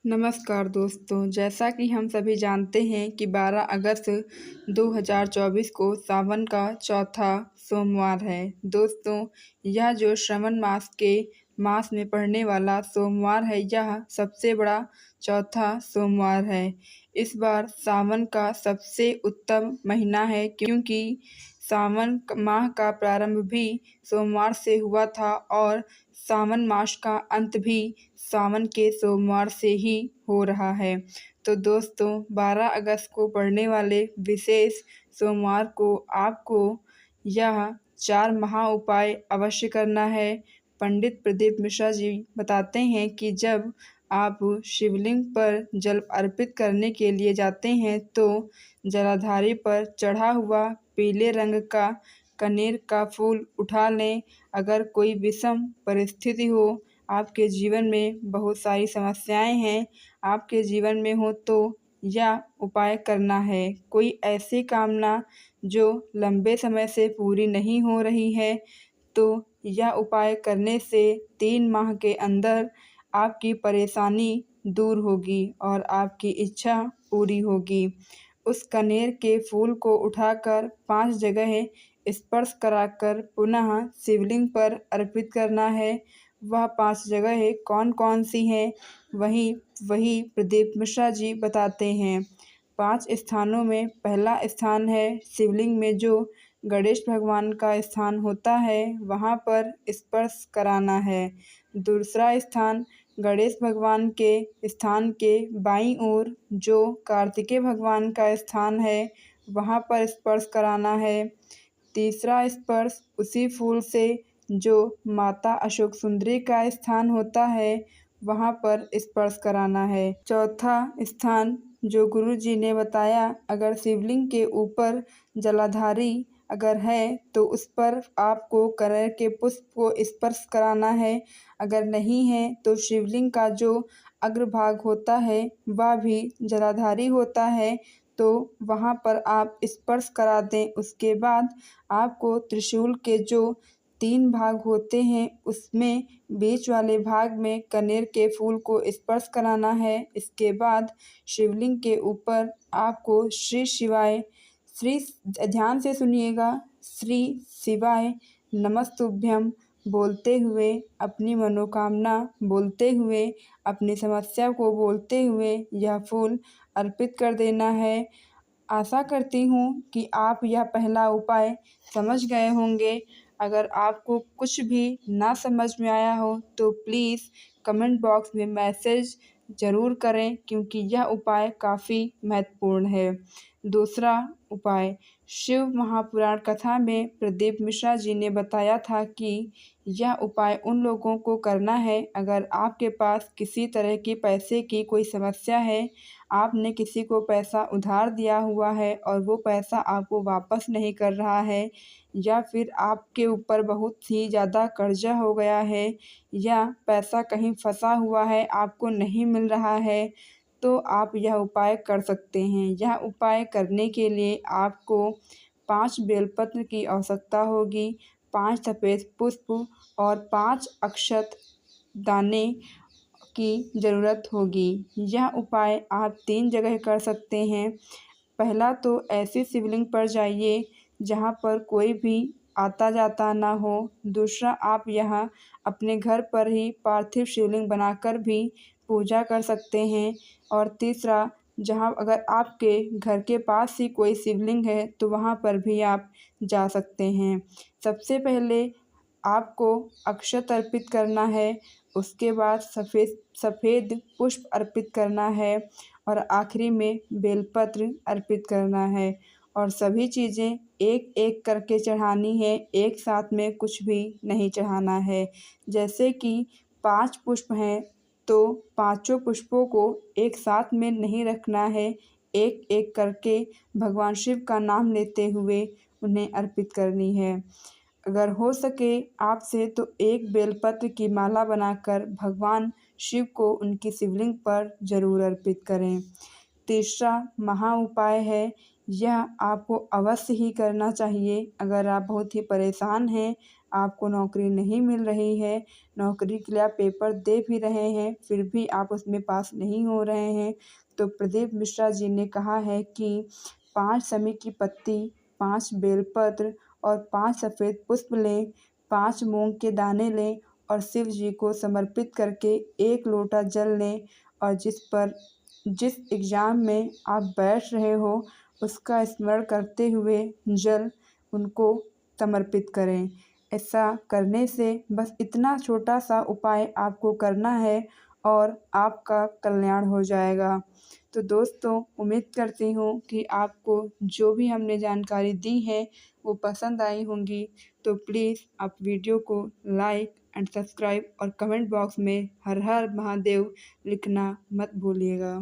नमस्कार दोस्तों, जैसा कि हम सभी जानते हैं कि 12 अगस्त 2024 को सावन का चौथा सोमवार है। दोस्तों, यह जो श्रावण मास के मास में पड़ने वाला सोमवार है, यह सबसे बड़ा चौथा सोमवार है। इस बार सावन का सबसे उत्तम महीना है क्योंकि सावन माह का प्रारंभ भी सोमवार से हुआ था और सावन मास का अंत भी सावन के सोमवार से ही हो रहा है। तो दोस्तों, 12 अगस्त को पड़ने वाले विशेष सोमवार को आपको यह 4 महा उपाय अवश्य करना है। पंडित प्रदीप मिश्रा जी बताते हैं कि जब आप शिवलिंग पर जल अर्पित करने के लिए जाते हैं तो जलाधारी पर चढ़ा हुआ पीले रंग का कनेर का फूल उठा लें। अगर कोई विषम परिस्थिति हो, आपके जीवन में बहुत सारी समस्याएं हैं, आपके जीवन में हो तो यह उपाय करना है। कोई ऐसी कामना जो लंबे समय से पूरी नहीं हो रही है, तो यह उपाय करने से 3 माह के अंदर आपकी परेशानी दूर होगी और आपकी इच्छा पूरी होगी। उस कनेर के फूल को उठाकर 5 जगह स्पर्श कराकर पुनः शिवलिंग पर अर्पित करना है। वह 5 जगह कौन-कौन सी हैं, वही प्रदीप मिश्रा जी बताते हैं। 5 स्थानों में पहला स्थान है शिवलिंग में जो गणेश भगवान का स्थान होता है, वहाँ पर स्पर्श कराना है। दूसरा स्थान गणेश भगवान के स्थान के बाईं ओर जो कार्तिकेय भगवान का स्थान है, वहाँ पर स्पर्श कराना है। तीसरा स्पर्श उसी फूल से जो माता अशोक सुंदरी का स्थान होता है, वहाँ पर स्पर्श कराना है। चौथा स्थान जो गुरु जी ने बताया, अगर शिवलिंग के ऊपर जलाधारी अगर है तो उस पर आपको कनेर के पुष्प को स्पर्श कराना है। अगर नहीं है तो शिवलिंग का जो अग्रभाग होता है वह भी जलाधारी होता है, तो वहाँ पर आप स्पर्श करा दें। उसके बाद आपको त्रिशूल के जो 3 भाग होते हैं, उसमें बीच वाले भाग में कनेर के फूल को स्पर्श कराना है। इसके बाद शिवलिंग के ऊपर आपको श्री ध्यान से सुनिएगा, श्री शिवाय नमस्तुभ्यं बोलते हुए, अपनी मनोकामना बोलते हुए, अपनी समस्या को बोलते हुए यह फूल अर्पित कर देना है। आशा करती हूँ कि आप यह पहला उपाय समझ गए होंगे। अगर आपको कुछ भी ना समझ में आया हो तो प्लीज़ कमेंट बॉक्स में मैसेज ज़रूर करें क्योंकि यह उपाय काफ़ी महत्वपूर्ण है। दूसरा उपाय, शिव महापुराण कथा में प्रदीप मिश्रा जी ने बताया था कि यह उपाय उन लोगों को करना है अगर आपके पास किसी तरह की पैसे की कोई समस्या है, आपने किसी को पैसा उधार दिया हुआ है और वो पैसा आपको वापस नहीं कर रहा है, या फिर आपके ऊपर बहुत ही ज़्यादा कर्जा हो गया है, या पैसा कहीं फंसा हुआ है, आपको नहीं मिल रहा है, तो आप यह उपाय कर सकते हैं। यह उपाय करने के लिए आपको 5 बेलपत्र की आवश्यकता होगी, 5 सफ़ेद पुष्प और 5 अक्षत दाने की ज़रूरत होगी। यह उपाय आप 3 जगह कर सकते हैं। पहला तो ऐसी शिवलिंग पर जाइए जहाँ पर कोई भी आता जाता ना हो। दूसरा, आप यहाँ अपने घर पर ही पार्थिव शिवलिंग बनाकर भी पूजा कर सकते हैं। और तीसरा, जहाँ अगर आपके घर के पास ही कोई शिवलिंग है तो वहाँ पर भी आप जा सकते हैं। सबसे पहले आपको अक्षत अर्पित करना है, उसके बाद सफ़ेद पुष्प अर्पित करना है और आखिरी में बेलपत्र अर्पित करना है और सभी चीज़ें एक-एक करके चढ़ानी है, एक साथ में कुछ भी नहीं चढ़ाना है। जैसे कि 5 पुष्प हैं तो पाँचों पुष्पों को एक साथ में नहीं रखना है, एक-एक करके भगवान शिव का नाम लेते हुए उन्हें अर्पित करनी है। अगर हो सके आपसे तो एक बेलपत्र की माला बनाकर भगवान शिव को उनकी शिवलिंग पर ज़रूर अर्पित करें। तीसरा महा उपाय है, यह आपको अवश्य ही करना चाहिए। अगर आप बहुत ही परेशान हैं, आपको नौकरी नहीं मिल रही है, नौकरी के लिए आप पेपर दे भी रहे हैं, फिर भी आप उसमें पास नहीं हो रहे हैं, तो प्रदीप मिश्रा जी ने कहा है कि 5 समी की पत्ती, 5 बेलपत्र और 5 सफ़ेद पुष्प लें, 5 मूँग के दाने लें और शिव जी को समर्पित करके 1 लोटा जल लें और जिस एग्ज़ाम में आप बैठ रहे हो उसका स्मरण करते हुए जल उनको समर्पित करें। ऐसा करने से बस इतना छोटा-सा उपाय आपको करना है और आपका कल्याण हो जाएगा। तो दोस्तों, उम्मीद करती हूँ कि आपको जो भी हमने जानकारी दी है वो पसंद आई होंगी। तो प्लीज़ आप वीडियो को लाइक एंड सब्सक्राइब और कमेंट बॉक्स में हर हर महादेव लिखना मत भूलिएगा।